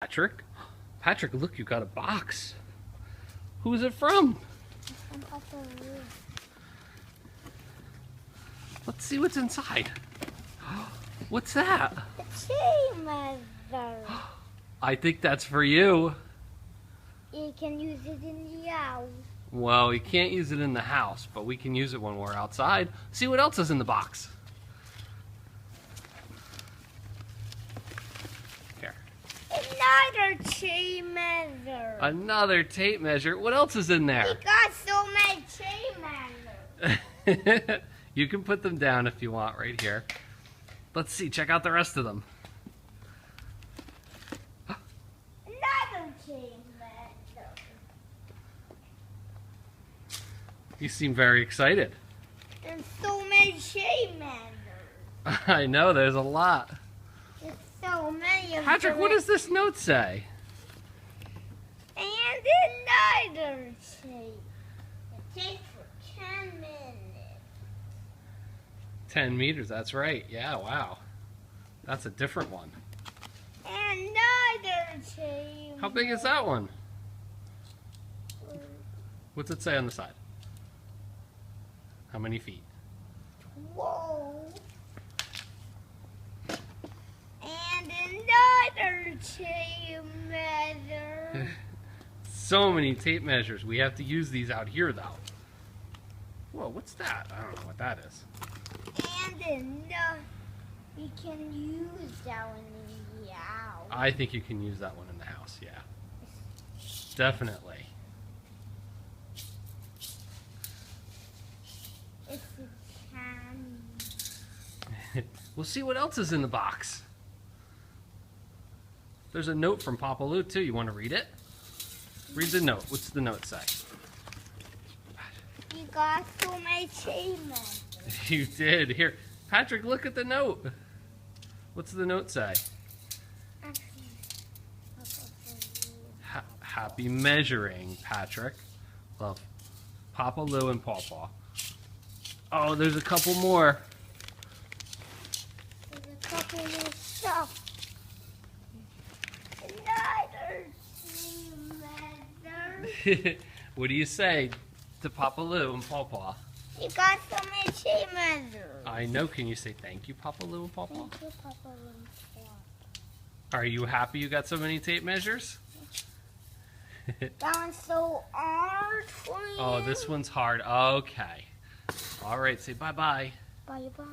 Patrick? Patrick, look, you got a box. Who's it from? From Papa Lou. Let's see what's inside. What's that? The tree mother. I think that's for you. You can use it in the house. Well, we can't use it in the house, but we can use it when we're outside. See what else is in the box. Here. Another tree measure. Another tape measure. What else is in We there? got so many tree measures. You can put them down if you want right here. Let's see. Check out the rest of them. Another tree measure. You seem very excited. There's so many tree measures. I know, there's a lot. There's so many of Patrick, them. what does this note say? And another tree. It takes for 10 minutes. 10 meters, that's right. Yeah, wow. That's a different one. Another tree. How big is that one? What's it say on the side? How many feet? Whoa. And another tape measure. So many tape measures. We have to use these out here, though. Whoa, what's that? I don't know what that is. And another. We can use that one in the house. I think you can use that one in the house, yeah. Definitely. It's a can. We'll see what else is in the box. There's a note from Papa Lou, too. You want to read it? Read the note. What's the note say? You got so many tape measures. You did. Here, Patrick, look at the note. What's the note say? Happy measuring, Patrick. Love, Papa Lou and Paw Paw. Oh, there's a couple more. There's a couple more stuff. Another tape measure. What do you say to Papa Lou and Paw Paw? You got so many tape measures. I know. Can you say thank you, Papa Lou and Paw Paw? Thank you, Papa Lou and Paw. Are you happy you got so many tape measures? That one's so hard for you. Oh, this one's hard. Okay. All right. Say bye-bye. Bye-bye.